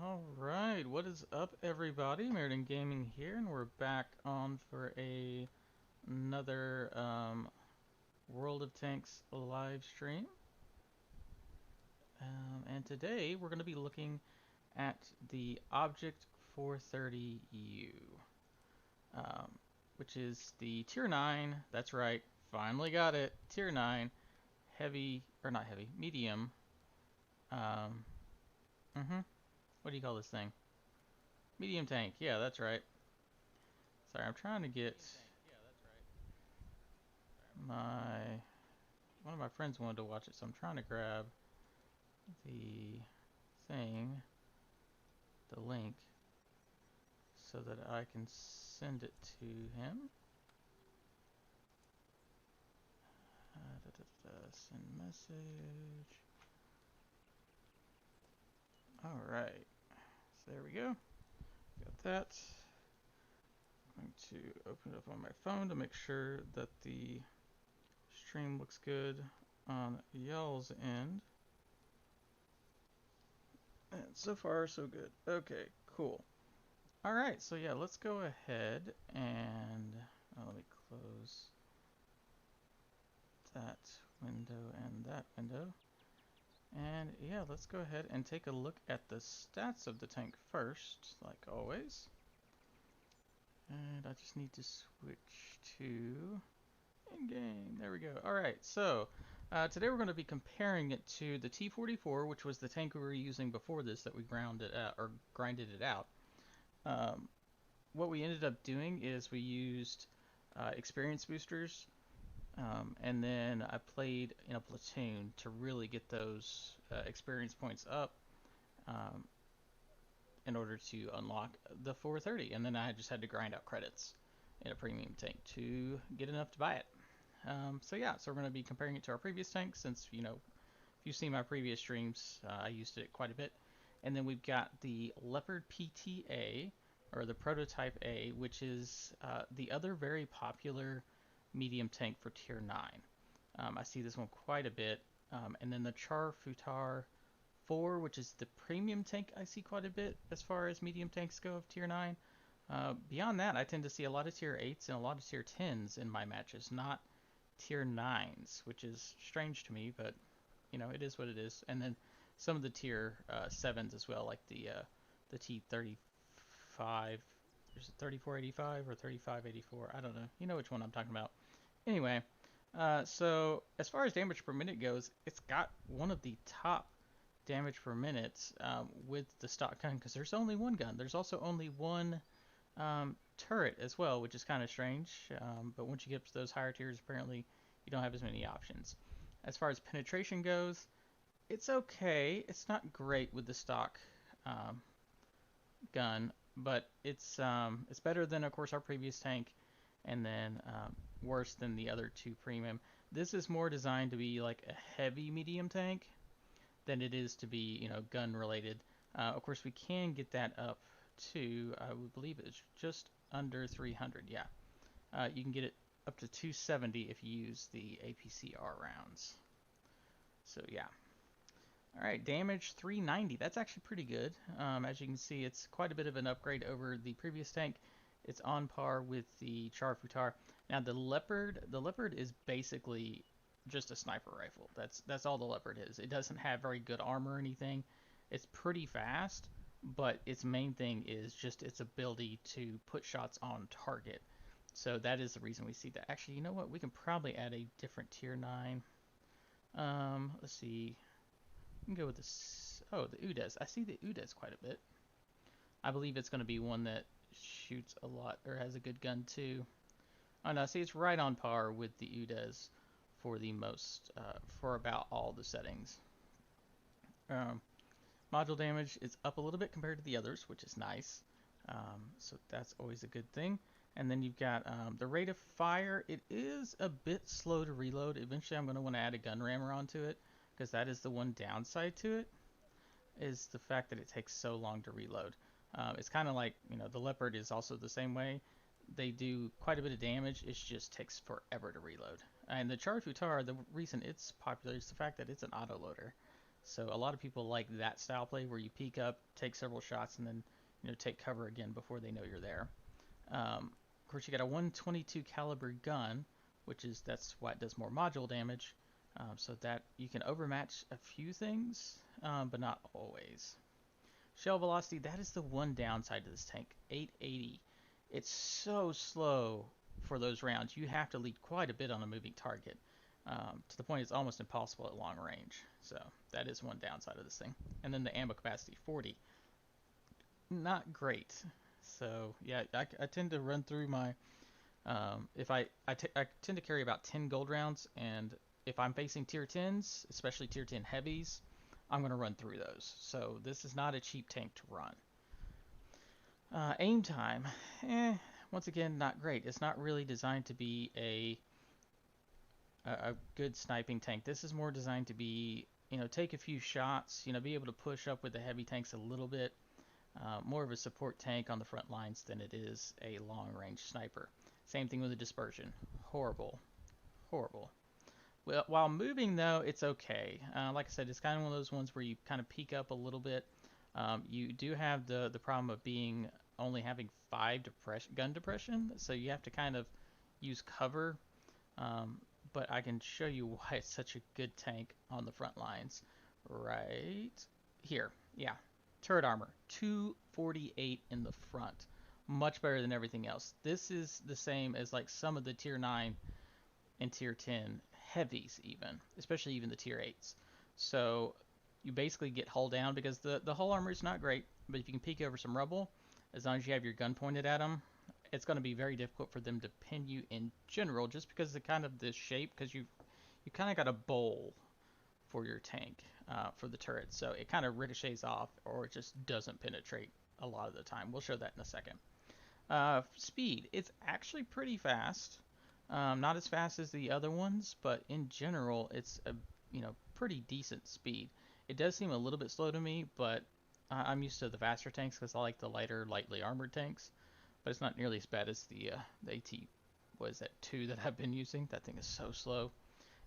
Alright, what is up everybody? MyrodinGaming here, and we're back on for another World of Tanks live stream. And today we're going to be looking at the Object 430U, which is the Tier 9, that's right, finally got it, Tier 9, heavy, or not heavy, medium, what do you call this thing? Medium tank, yeah, that's right. Sorry, I'm trying to get one of my friends wanted to watch it, so I'm trying to grab the thing, the link, so that I can send it to him. Send message. Alright, so there we go. Got that. I'm going to open it up on my phone to make sure that the stream looks good on y'all's end. And so far, so good. Okay, cool. Alright, so yeah, let's go ahead and let me close that window and that window. And yeah, let's go ahead and take a look at the stats of the tank first, like always. And I just need to switch to in-game. There we go. Alright, so today we're going to be comparing it to the T-44, which was the tank we were using before this that we grinded it out. What we ended up doing is we used experience boosters, and then I played in a platoon to really get those experience points up in order to unlock the 430, and then I just had to grind out credits in a premium tank to get enough to buy it. So yeah, so we're going to be comparing it to our previous tank, since, you know, if you've seen my previous streams, I used it quite a bit. And then we've got the Leopard PTA, or the Prototype A, which is the other very popular medium tank for Tier 9. I see this one quite a bit. And then the Char Futar 4, which is the premium tank I see quite a bit as far as medium tanks go of Tier 9. Beyond that, I tend to see a lot of Tier 8s and a lot of Tier 10s in my matches, not Tier 9s, which is strange to me, but, you know, it is what it is. And then some of the Tier 7s as well, like the T35, is it 3485 or 3584? I don't know. You know which one I'm talking about. Anyway, so as far as damage per minute goes, it's got one of the top damage per minute with the stock gun, because there's only one gun. There's also only one turret as well, which is kind of strange, but once you get up to those higher tiers, apparently you don't have as many options. As far as penetration goes, it's okay. It's not great with the stock gun, but it's better than, of course, our previous tank, and then worse than the other two premium. This is more designed to be like a heavy medium tank than it is to be, you know, gun related. Of course, we can get that up to, I would believe it's just under 300. Yeah, you can get it up to 270 if you use the APCR rounds. So yeah. Alright, damage 390. That's actually pretty good. As you can see, it's quite a bit of an upgrade over the previous tank. It's on par with the Char Futar. Now the Leopard is basically just a sniper rifle. That's all the Leopard is. It doesn't have very good armor or anything. It's pretty fast, but its main thing is just its ability to put shots on target. So that is the reason we see that. Actually, you know what? We can probably add a different Tier 9. Let's see. We can go with this. Oh, the UDES. I see the UDES quite a bit. I believe it's going to be one that shoots a lot, or has a good gun too. Oh no, see, it's right on par with the UDES for the most, for about all the settings. Module damage is up a little bit compared to the others, which is nice. So that's always a good thing. And then you've got the rate of fire. It is a bit slow to reload. Eventually I'm going to want to add a gun rammer onto it, because that is the one downside to it, is the fact that it takes so long to reload. It's kind of like, you know, the Leopard is also the same way. They do quite a bit of damage, it just takes forever to reload. And the Char Futar, the reason it's popular is the fact that it's an autoloader. So a lot of people like that style play where you peek up, take several shots, and then take cover again before they know you're there. Of course, you got a 122 caliber gun, that's why it does more module damage. So that you can overmatch a few things, but not always. Shell velocity, that is the one downside to this tank. 880. It's so slow for those rounds. You have to lead quite a bit on a moving target, to the point it's almost impossible at long range. So that is one downside of this thing. And then the ammo capacity, 40. Not great. So yeah, I tend to run through my if I tend to carry about 10 gold rounds, and if I'm facing tier 10s, especially tier 10 heavies, I'm going to run through those. So this is not a cheap tank to run. Aim time, once again, not great. It's not really designed to be a good sniping tank. This is more designed to be, take a few shots, be able to push up with the heavy tanks a little bit. More of a support tank on the front lines than it is a long-range sniper. Same thing with the dispersion. Horrible. Horrible. Well, while moving, though, it's okay. Like I said, it's kind of one of those ones where you kind of peek up a little bit. You do have the problem of only having 5 gun depression, so you have to kind of use cover. But I can show you why it's such a good tank on the front lines. Right here. Yeah. Turret armor, 248 in the front. Much better than everything else. This is the same as like some of the tier 9 and tier 10 heavies even, especially even the tier 8s. So you basically get hull down because the hull armor is not great, but if you can peek over some rubble, as long as you have your gun pointed at them, it's going to be very difficult for them to pin you in general, just because of kind of this shape, because you kind of got a bowl for your tank, for the turret, so it kind of ricochets off, or it just doesn't penetrate a lot of the time. We'll show that in a second. Speed, it's actually pretty fast. Not as fast as the other ones, but in general, it's a pretty decent speed. It does seem a little bit slow to me, but I'm used to the faster tanks because I like the lighter, lightly armored tanks. But it's not nearly as bad as the AT, what is that, 2 that I've been using. That thing is so slow.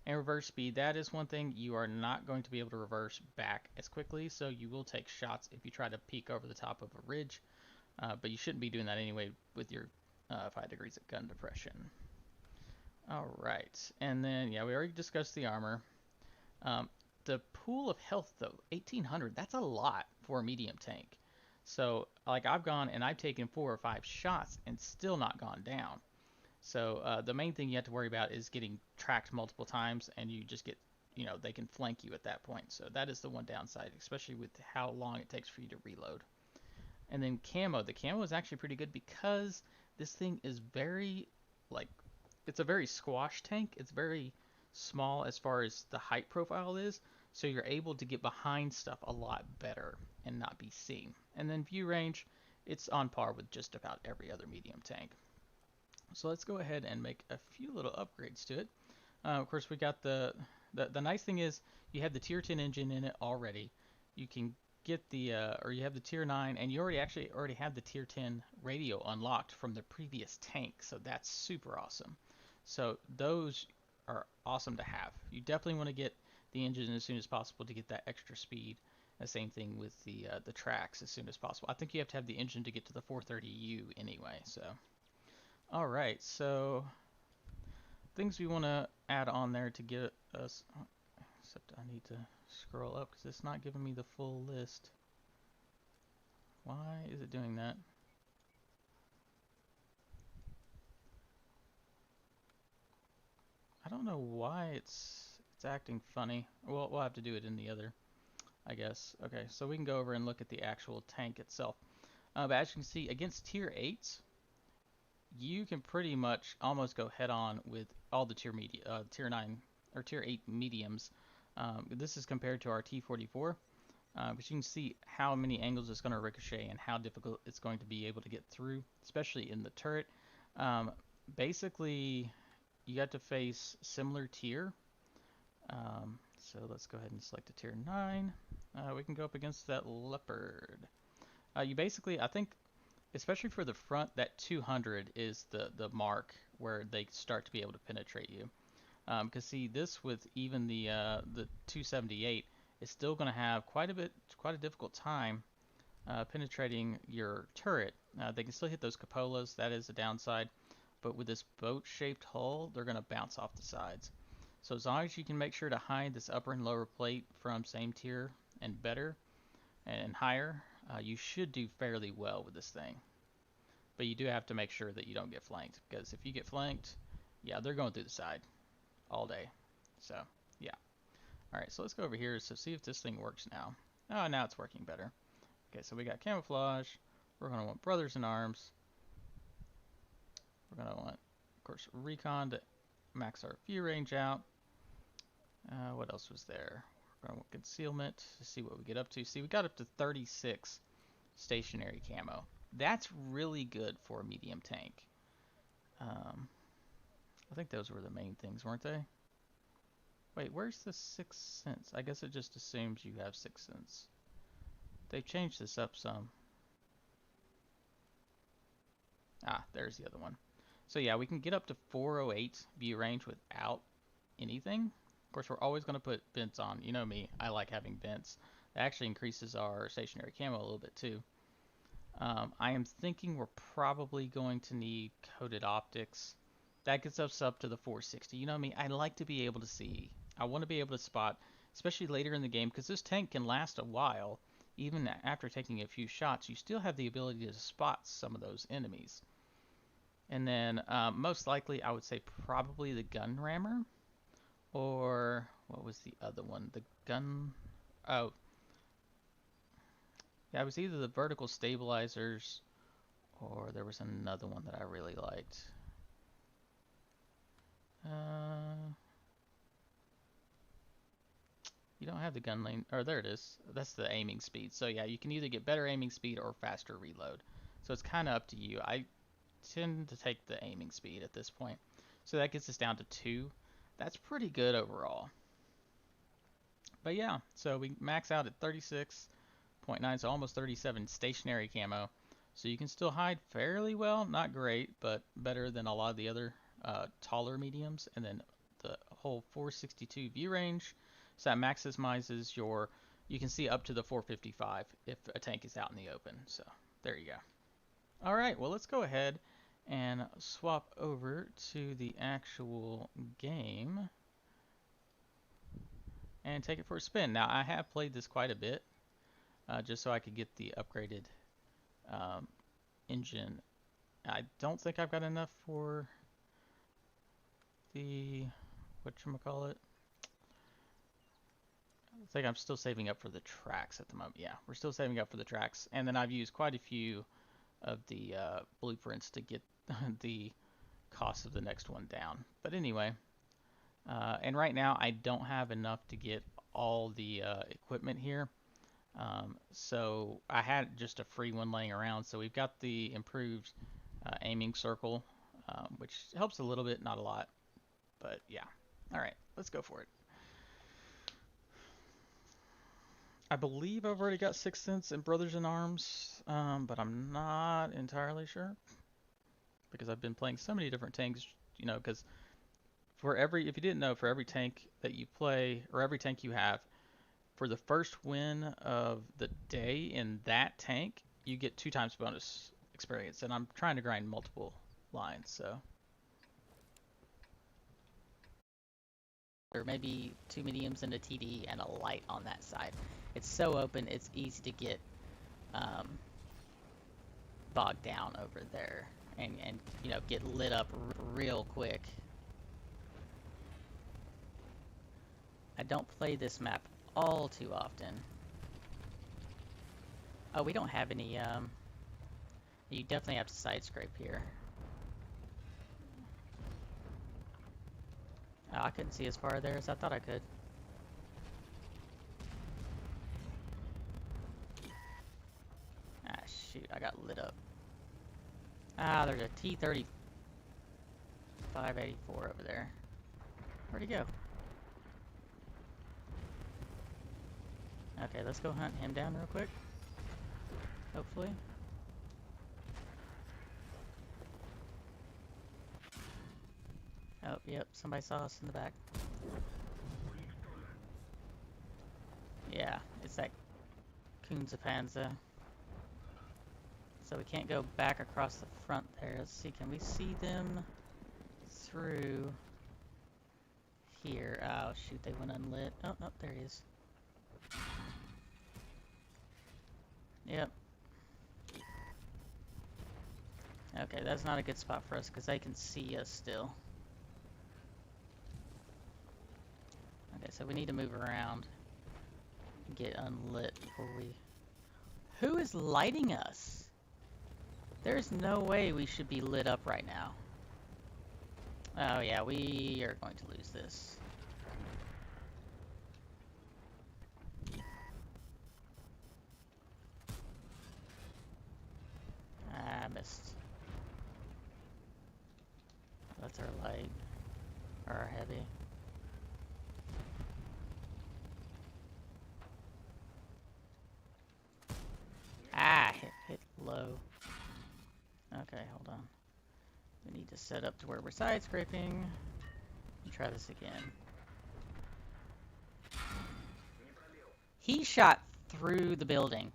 And reverse speed, that is one thing you are not going to be able to reverse back as quickly, so you will take shots if you try to peek over the top of a ridge. But you shouldn't be doing that anyway with your 5 degrees of gun depression. Alright, and then, yeah, we already discussed the armor. The pool of health, though, 1800, that's a lot for a medium tank. So, like, I've gone and I've taken 4 or 5 shots and still not gone down. So, the main thing you have to worry about is getting tracked multiple times, and you just get, they can flank you at that point. So, that is the one downside, especially with how long it takes for you to reload. And then camo. The camo is actually pretty good because this thing is very, it's a very squash tank. It's very small as far as the height profile is, so you're able to get behind stuff a lot better and not be seen. And then view range, it's on par with just about every other medium tank. So let's go ahead and make a few little upgrades to it. Of course, we got the nice thing is you have the tier 10 engine in it already. You can get the or you have the tier 9, and you already have the tier 10 radio unlocked from the previous tank, so that's super awesome. So those are awesome to have. You definitely want to get the engine as soon as possible to get that extra speed. The same thing with the tracks as soon as possible. I think you have to have the engine to get to the 430U anyway. So, all right. So things we want to add on there to get us. Except I need to scroll up because it's not giving me the full list. Why is it doing that? I don't know why it's acting funny. We'll have to do it in the other, I guess. Okay, so we can go over and look at the actual tank itself. But as you can see, against tier 8s, you can pretty much almost go head on with all the tier 9 or tier 8 mediums. This is compared to our T44, but you can see how many angles it's going to ricochet and how difficult it's going to be able to get through, especially in the turret. Basically, you got to face similar tier. So let's go ahead and select a tier 9. We can go up against that leopard. You basically, I think, especially for the front, that 200 is the mark where they start to be able to penetrate you. Because see, this with even the 278, is still going to have quite a difficult time penetrating your turret. They can still hit those cupolas, that is a downside, but with this boat-shaped hull, they're going to bounce off the sides. So as long as you can make sure to hide this upper and lower plate from same tier and better and higher, you should do fairly well with this thing. But you do have to make sure that you don't get flanked, because if you get flanked, yeah, they're going through the side all day. So, yeah. Alright, so let's go over here to see if this thing works now. Oh, now it's working better. Okay, so we got camouflage. We're going to want brothers in arms. We're going to want, of course, recon to max our view range out. What else was there? We're going to want concealment to see what we get up to. See, we got up to 36 stationary camo. That's really good for a medium tank. I think those were the main things, weren't they? Wait, where's the 6th sense? I guess it just assumes you have 6th sense. They've changed this up some. Ah, there's the other one. So yeah, we can get up to 408 view range without anything. Of course, we're always going to put vents on. You know me, I like having vents. It actually increases our stationary camo a little bit too. I am thinking we're probably going to need coated optics. That gets us up to the 460. You know me, I like to be able to see. I want to be able to spot, especially later in the game, because this tank can last a while. Even after taking a few shots, you still have the ability to spot some of those enemies. And then most likely, I would say probably the gun rammer. Or what was the other one? The gun... Oh. Yeah, it was either the vertical stabilizers or there was another one that I really liked. You don't have the gun lane, or there it is. That's the aiming speed. So yeah, you can either get better aiming speed or faster reload. So it's kind of up to you. I tend to take the aiming speed at this point. So that gets us down to 2. That's pretty good overall. But yeah, so we max out at 36.9, so almost 37 stationary camo. So you can still hide fairly well. Not great, but better than a lot of the other taller mediums. And then the whole 462 view range. So that maximizes your, you can see up to the 455 if a tank is out in the open. So there you go. All right, well, let's go ahead and swap over to the actual game and take it for a spin. Now, I have played this quite a bit just so I could get the upgraded engine. I don't think I've got enough for the, whatchamacallit? I think I'm still saving up for the tracks at the moment. Yeah, we're still saving up for the tracks. And then I've used quite a few of the blueprints to get the cost of the next one down. But anyway, and right now I don't have enough to get all the equipment here. So I had just a free one laying around. So we've got the improved aiming circle, which helps a little bit, not a lot. But yeah. All right, let's go for it. I believe I've already got 6th Sense and Brothers in Arms, but I'm not entirely sure because I've been playing so many different tanks, you know, because for every, if you didn't know, for every tank that you play or every tank you have, for the first win of the day in that tank, you get 2 times bonus experience, and I'm trying to grind multiple lines, so. Or maybe 2 mediums and a TD and a light on that side. It's so open, it's easy to get bogged down over there and you know, get lit up real quick. I don't play this map all too often. Oh, we don't have any, you definitely have to side scrape here. Oh, I couldn't see as far there as I thought I could. Ah, shoot, I got lit up. Ah, there's a T-30 584 over there. Where'd he go? Okay, let's go hunt him down real quick. Hopefully. Oh, yep, somebody saw us in the back. Yeah, it's that Kunze-Panzer. So we can't go back across the front there. Let's see, can we see them through here? Oh shoot, they went unlit. Oh, no, there he is. Yep. Okay, that's not a good spot for us because they can see us still. Okay, so we need to move around and get unlit before we... Who is lighting us? There's no way we should be lit up right now. Oh yeah, we are going to lose this. Ah, I missed. That's our light. Or our heavy. Ah, hit low. Okay, hold on. We need to set up to where we're side scraping. And try this again. He shot through the building.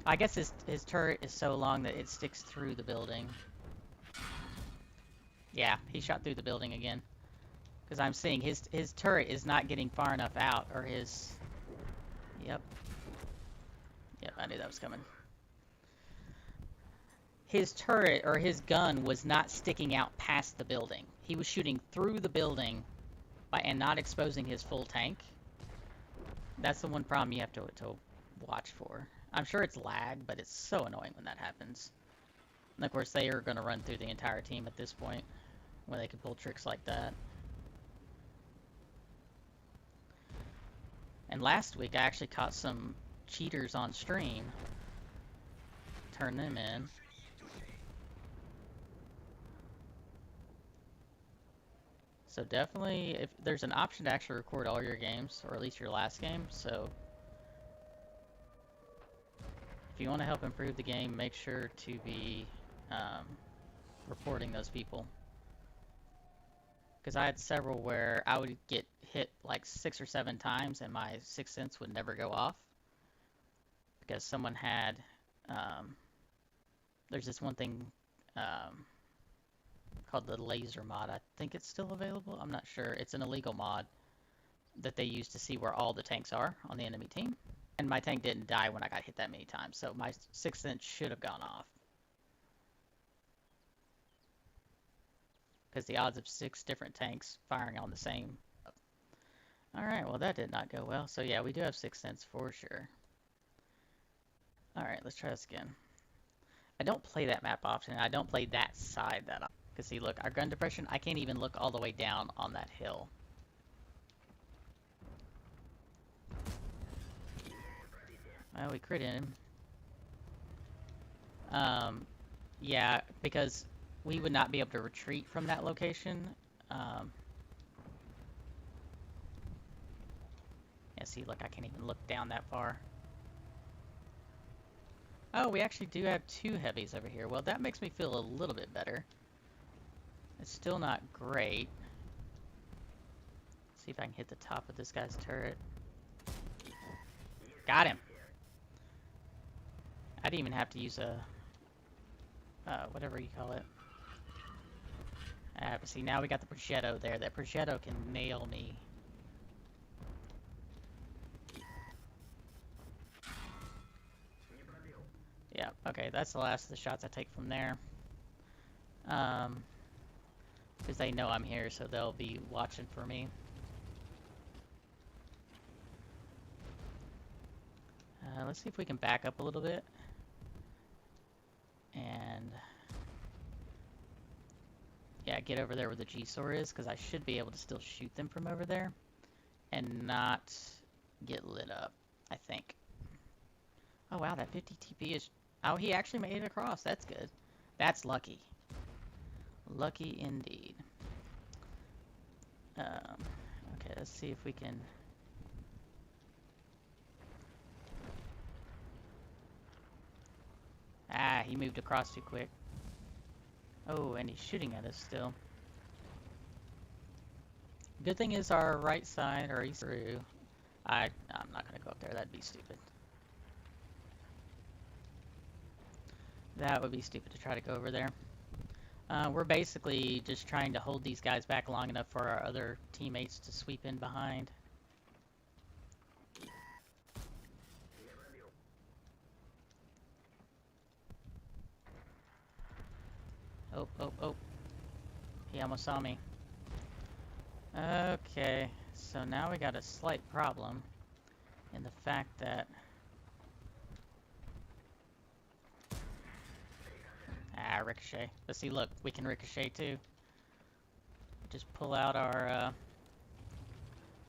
I guess his turret is so long that it sticks through the building. Yeah, he shot through the building again. Because I'm seeing his turret is not getting far enough out, or his... Yep. Yep, I knew that was coming. His turret, or his gun, was not sticking out past the building. He was shooting through the building and not exposing his full tank. That's the one problem you have to watch for. I'm sure it's lag, but it's so annoying when that happens. And of course, they are going to run through the entire team at this point, when they can pull tricks like that. And last week, I actually caught some cheaters on stream. Turn them in. So definitely, if there's an option to actually record all your games, or at least your last game, so if you want to help improve the game, make sure to be reporting those people. Because I had several where I would get hit like 6 or 7 times and my Sixth Sense would never go off. Because someone had, there's this one thing called the laser mod. I think it's still available. I'm not sure. It's an illegal mod that they use to see where all the tanks are on the enemy team. And my tank didn't die when I got hit that many times, so my Sixth Sense should have gone off. Because the odds of 6 different tanks firing on the same. Alright, well that did not go well. So yeah, we do have Sixth Sense for sure. Alright, let's try this again. I don't play that map often. I don't play that side that often. Because see, look, our gun depression, I can't even look all the way down on that hill. Well, we crit him. Yeah, because we would not be able to retreat from that location. Yeah, see, look, I can't even look down that far. Oh, we actually do have 2 heavies over here. Well, that makes me feel a little bit better. It's still not great. Let's see if I can hit the top of this guy's turret. Got him! I didn't even have to use a... whatever you call it. But see, now we got the Progetto there. That Progetto can nail me. Yeah, okay, that's the last of the shots I take from there. Because they know I'm here, so they'll be watching for me. Let's see if we can back up a little bit. And... yeah, get over there where the G-Sor is, because I should be able to still shoot them from over there. And not get lit up, I think. Oh wow, that 50 TP is... oh, he actually made it across. That's good. That's lucky. Lucky indeed. Okay, let's see if we can... ah, he moved across too quick. Oh, and he's shooting at us still. Good thing is our right side, or he's through. I'm not gonna go up there. That'd be stupid. That would be stupid to try to go over there. We're basically just trying to hold these guys back long enough for our other teammates to sweep in behind. Oh, oh, oh. He almost saw me. Okay, so now we got a slight problem in the fact that... Ah, ricochet. Let's see, look, we can ricochet too. Just pull out our...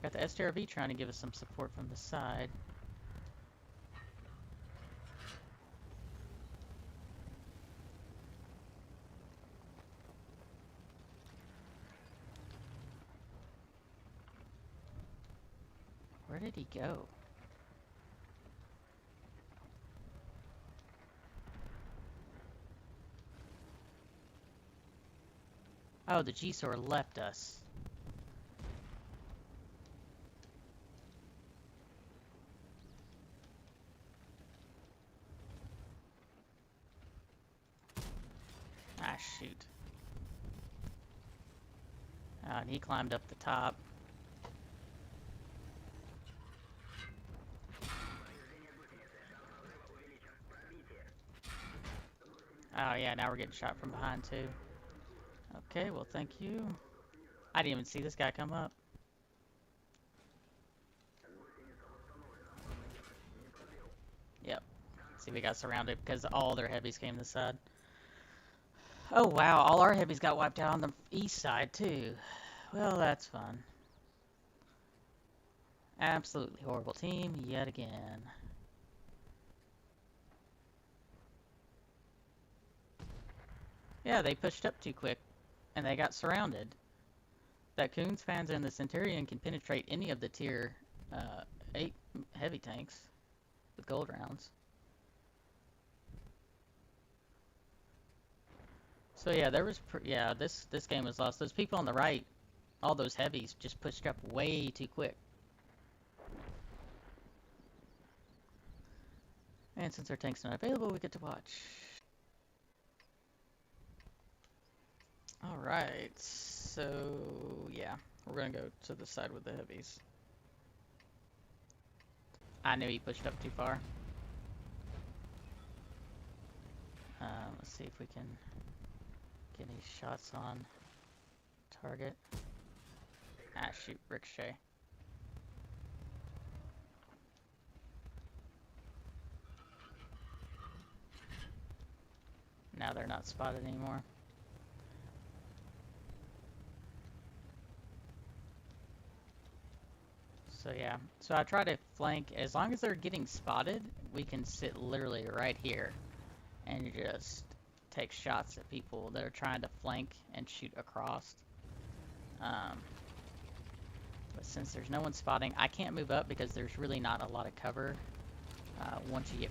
Got the STRV trying to give us some support from the side. Where did he go? Oh, the G-Sor left us. Ah, shoot. And he climbed up the top. Oh yeah, now we're getting shot from behind too. Okay, well thank you. I didn't even see this guy come up. Yep. See, we got surrounded because all their heavies came this side. Oh wow, all our heavies got wiped out on the east side too. Well, that's fun. Absolutely horrible team yet again. Yeah, they pushed up too quick, and they got surrounded. That Coons, Fans, and the Centurion can penetrate any of the tier 8 heavy tanks with gold rounds. So yeah, there was this game was lost. Those people on the right, all those heavies, just pushed up way too quick. And since our tank's not available, we get to watch. Alright, so yeah, we're gonna go to the side with the heavies. I knew he pushed up too far. Let's see if we can get any shots on target. Ah, shoot, ricochet. Now they're not spotted anymore. So yeah, so I try to flank, as long as they're getting spotted, we can sit literally right here and just take shots at people that are trying to flank and shoot across. But since there's no one spotting, I can't move up because there's really not a lot of cover once you get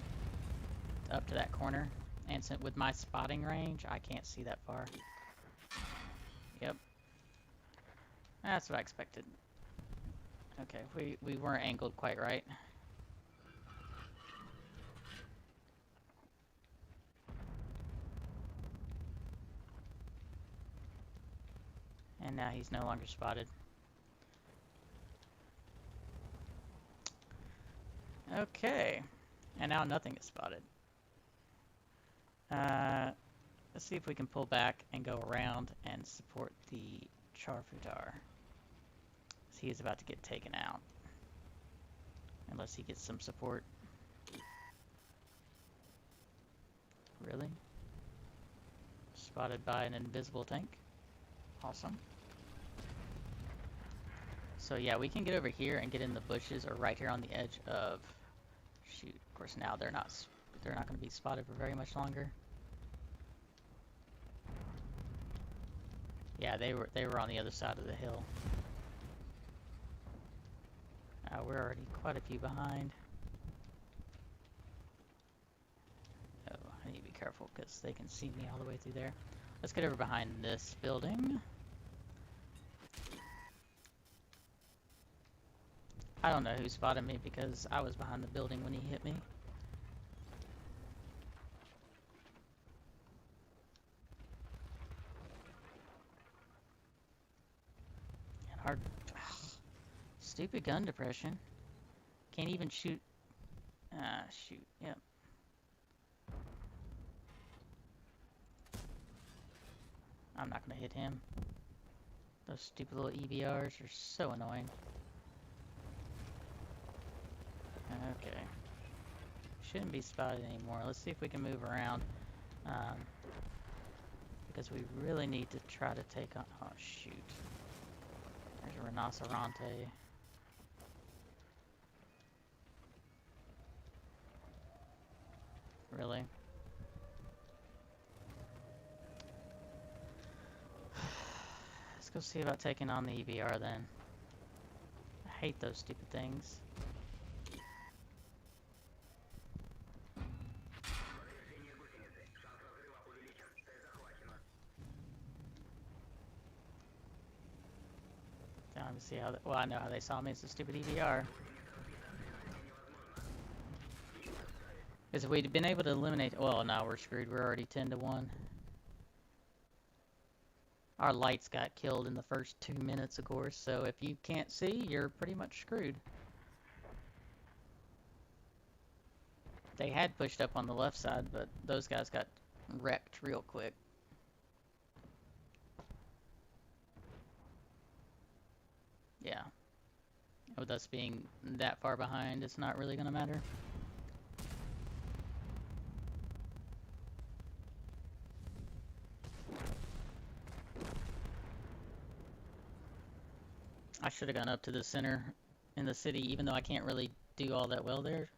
up to that corner. And so with my spotting range, I can't see that far. Yep. That's what I expected. Okay, we weren't angled quite right. And now he's no longer spotted. Okay, and now nothing is spotted. Let's see if we can pull back and go around and support the Charfutar. He is about to get taken out. Unless he gets some support. Really? Spotted by an invisible tank. Awesome. So yeah, we can get over here and get in the bushes or right here on the edge of... Shoot, of course now they're not going to be spotted for very much longer. Yeah, they were on the other side of the hill. We're already quite a few behind. Oh, I need to be careful because they can see me all the way through there. Let's get over behind this building. I don't know who spotted me because I was behind the building when he hit me. And hard. Stupid gun depression. Can't even shoot. Ah, shoot. Yep. I'm not gonna hit him. Those stupid little EBRs are so annoying. Okay. Shouldn't be spotted anymore. Let's see if we can move around. Because we really need to try to take on... Oh, shoot. There's a rhinoceronte. Really? Let's go see about taking on the EBR then. I hate those stupid things. Down to see how they, well, I know how they saw me. It's a stupid EBR. Because if we'd been able to eliminate... Well, no, we're screwed. We're already 10-1. Our lights got killed in the first 2 minutes, of course. So if you can't see, you're pretty much screwed. They had pushed up on the left side, but those guys got wrecked real quick. Yeah. With us being that far behind, it's not really going to matter. I should have gone up to the center in the city, even though I can't really do all that well there.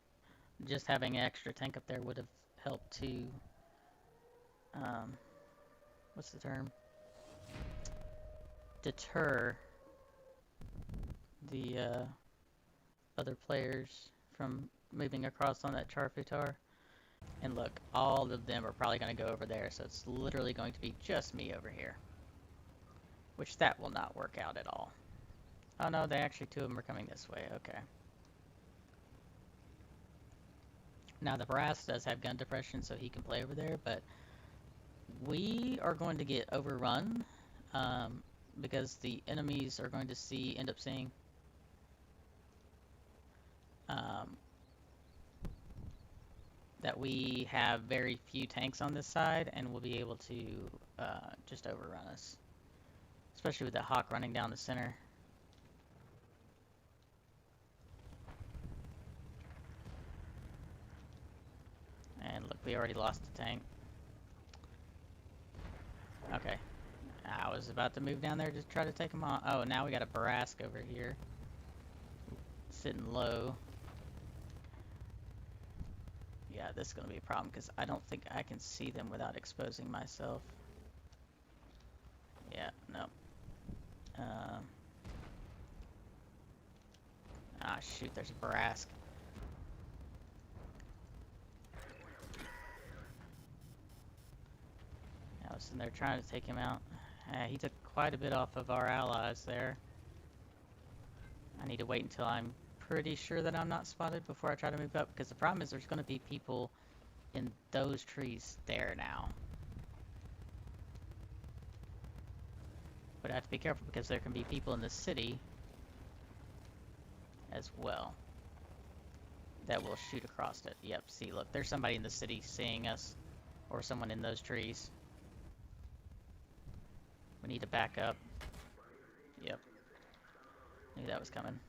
Just having an extra tank up there would have helped to, what's the term? Deter the other players from moving across on that Charfutar. And look, all of them are probably going to go over there, so it's literally going to be just me over here. Which that will not work out at all. Oh no, they actually, 2 of them are coming this way, okay. Now the Brass does have gun depression, so he can play over there, but we are going to get overrun because the enemies are going to end up seeing that we have very few tanks on this side, and we'll be able to just overrun us. Especially with the Hawk running down the center. And look, we already lost the tank. Okay. I was about to move down there to try to take him on. Oh, now we got a Barask over here. Sitting low. Yeah, this is going to be a problem because I don't think I can see them without exposing myself. Yeah, no. Ah, shoot, there's a Barask. I was sitting there trying to take him out. He took quite a bit off of our allies there. I need to wait until I'm pretty sure that I'm not spotted before I try to move up, because the problem is there's going to be people in those trees there now. But I have to be careful because there can be people in the city as well that will shoot across it. Yep, see, look, there's somebody in the city seeing us, or someone in those trees. We need to back up. Yep. Knew that was coming.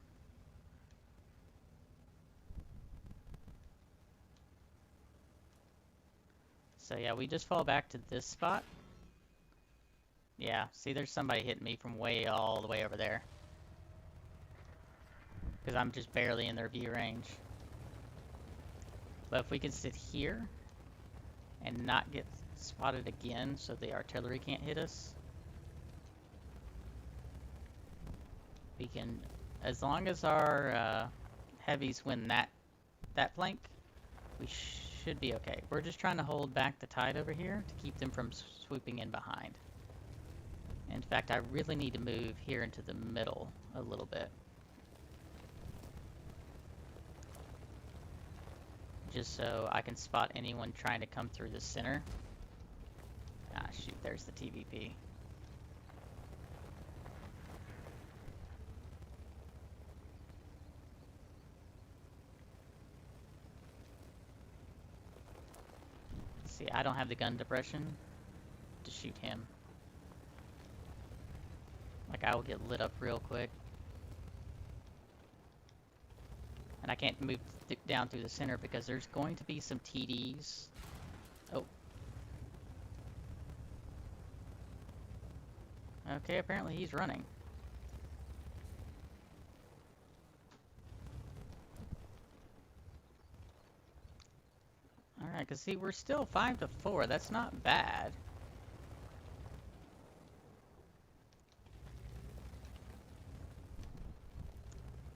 So yeah, we just fall back to this spot. Yeah, see, there's somebody hitting me from all the way over there. Because I'm just barely in their view range. But if we can sit here and not get spotted again so the artillery can't hit us, we can, as long as our heavies win that flank, we should be okay. We're just trying to hold back the tide over here to keep them from swooping in behind. In fact, I really need to move here into the middle a little bit. just so I can spot anyone trying to come through the center. Ah, shoot, there's the TVP. See, I don't have the gun depression to shoot him. Like, I will get lit up real quick. And I can't move down through the center because there's going to be some TDs. Oh. Okay, apparently he's running. Alright, because see, we're still 5-4. That's not bad.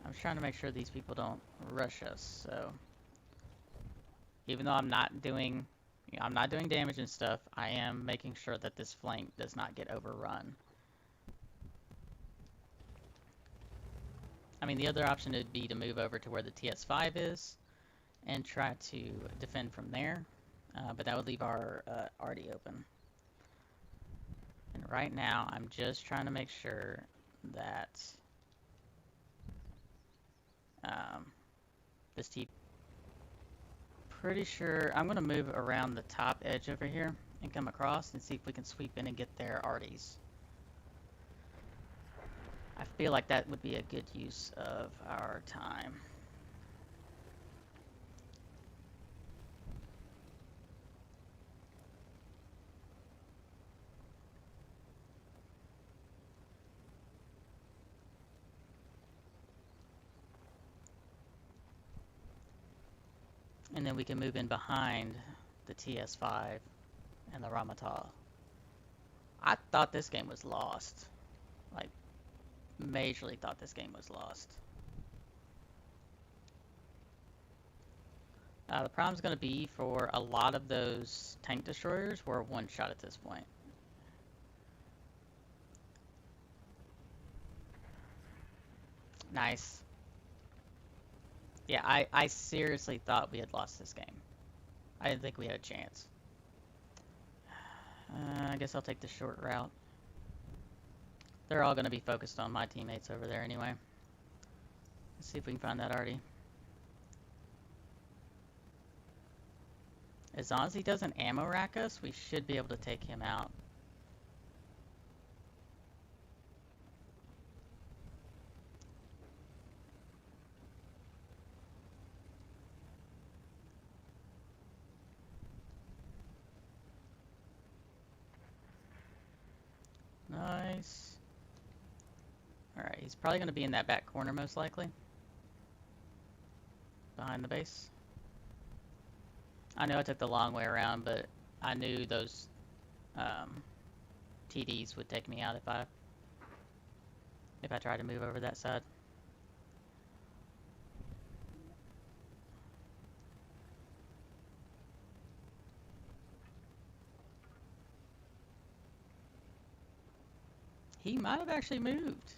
I'm trying to make sure these people don't rush us, so... Even though I'm not doing damage and stuff, I am making sure that this flank does not get overrun. I mean, the other option would be to move over to where the TS5 is and try to defend from there, but that would leave our arty open. And right now, I'm just trying to make sure that this TP... Pretty sure I'm going to move around the top edge over here and come across and see if we can sweep in and get their arties. I feel like that would be a good use of our time. And then we can move in behind the TS5 and the Ramatal. I thought this game was lost. Like, majorly thought this game was lost. The problem's going to be for a lot of those tank destroyers, we're one shot at this point. Nice. Yeah, I seriously thought we had lost this game. I didn't think we had a chance. I guess I'll take the short route. They're all going to be focused on my teammates over there anyway. Let's see if we can find that arty. As long as he doesn't ammo rack us, we should be able to take him out. Nice. Alright, he's probably going to be in that back corner most likely. Behind the base. I know I took the long way around, but I knew those TDs would take me out if I tried to move over that side. He might have actually moved.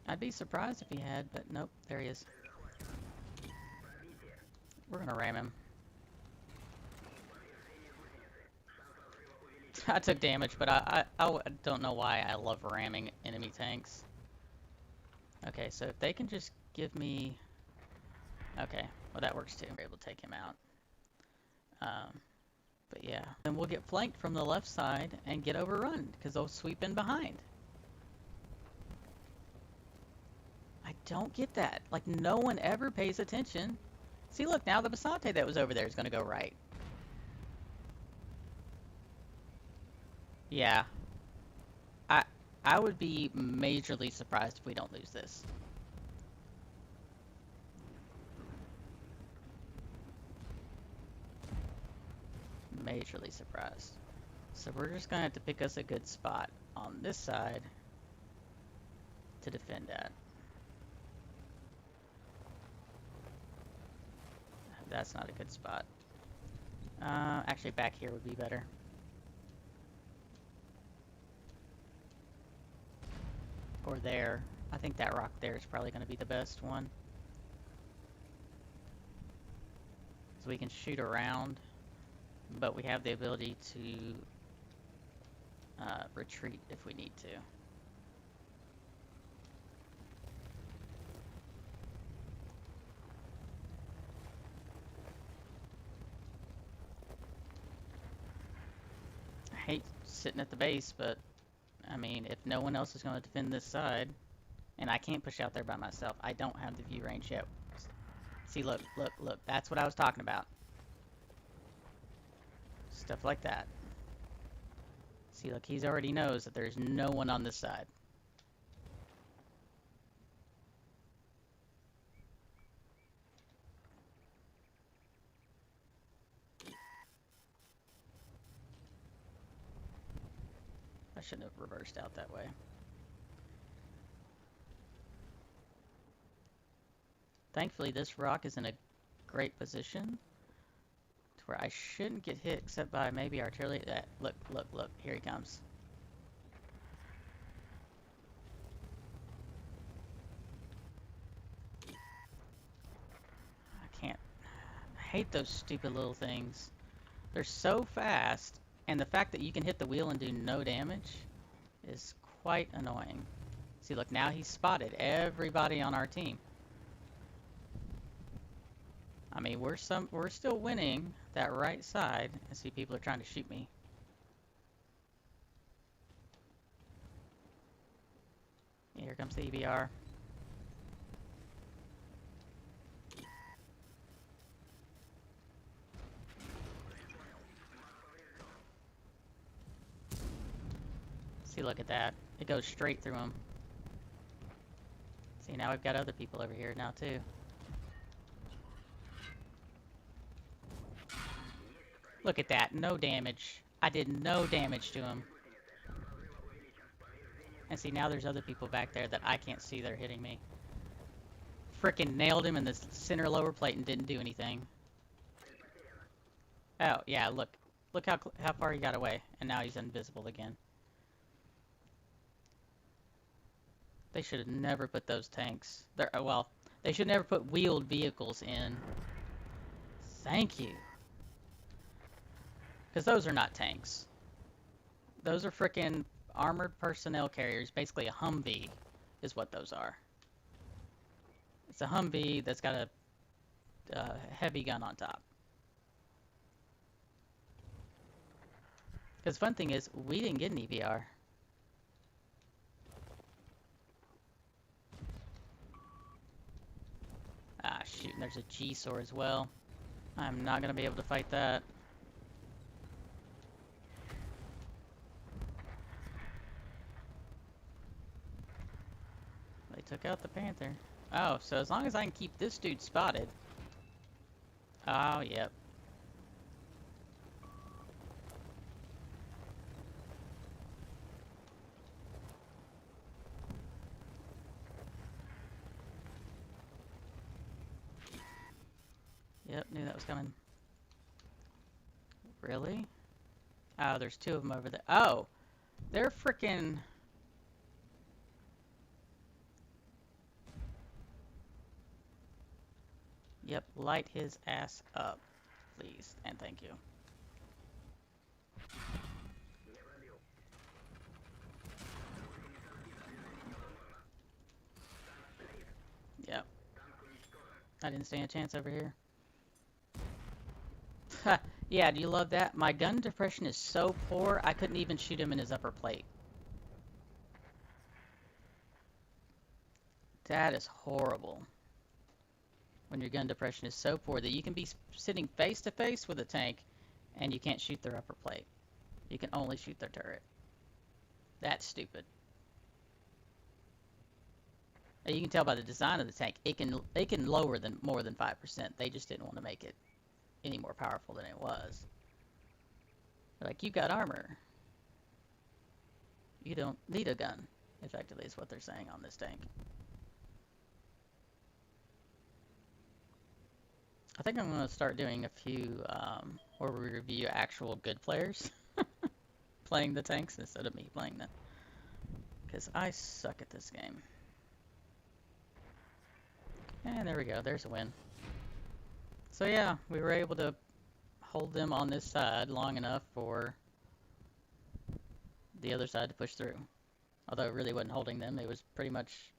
I'd be surprised if he had, but nope, there he is. We're gonna ram him. I took damage, but I don't know why I love ramming enemy tanks. Okay, so if they can just give me... Okay, well that works too. We're able to take him out. But yeah, then we'll get flanked from the left side and get overrun, because they'll sweep in behind. I don't get that. Like, no one ever pays attention. See, look, now the Basante that was over there is going to go right. Yeah. I would be majorly surprised if we don't lose this. Majorly surprised. So we're just going to have to pick us a good spot on this side to defend at. That's not a good spot. Actually, back here would be better. Or there. I think that rock there is probably going to be the best one. we can shoot around, but we have the ability to retreat if we need to. I hate sitting at the base, but I mean, if no one else is going to defend this side, and I can't push out there by myself, I don't have the view range yet. See, look, look, look, that's what I was talking about. Stuff like that. See, look, he's already knows that there's no one on this side. I shouldn't have reversed out that way. Thankfully, this rock is in a great position to where I shouldn't get hit except by maybe artillery. Look, look, look, here he comes. I can't. I hate those stupid little things. They're so fast, and the fact that you can hit the wheel and do no damage is quite annoying. See, look, now he's spotted everybody on our team. I mean, we're still winning that right side. I see people are trying to shoot me. Here comes the EBR. See, look at that. It goes straight through him. See, now we've got other people over here now, too. Look at that. No damage. I did no damage to him. And see, now there's other people back there that I can't see that are hitting me. Frickin' nailed him in the center lower plate and didn't do anything. Oh, yeah, look. Look how far he got away. And now he's invisible again. They should have never put those tanks. Well, they should never put wheeled vehicles in. Thank you. Because those are not tanks. Those are frickin' armored personnel carriers. Basically a Humvee is what those are. It's a Humvee that's got a heavy gun on top. Because the fun thing is, we didn't get an EBR. Ah, shoot, and there's a G-SOR as well. I'm not going to be able to fight that. They took out the Panther. Oh, so as long as I can keep this dude spotted. Oh, yep. Yep, knew that was coming. Really? Oh, there's two of them over there. Oh! They're frickin'... Yep, light his ass up, please, and thank you. Yep. I didn't stand a chance over here. Yeah, do you love that? My gun depression is so poor, I couldn't even shoot him in his upper plate. That is horrible. When your gun depression is so poor that you can be sitting face to face with a tank and you can't shoot their upper plate. You can only shoot their turret. That's stupid. And you can tell by the design of the tank, it can lower than more than 5%. They just didn't want to make it any more powerful than it was. They're like, you got armor. You don't need a gun, effectively, is what they're saying on this tank. I think I'm going to start doing a few where we review actual good players playing the tanks instead of me playing them. Because I suck at this game. And there we go. There's a win. So yeah, we were able to hold them on this side long enough for the other side to push through. Although it really wasn't holding them, it was pretty much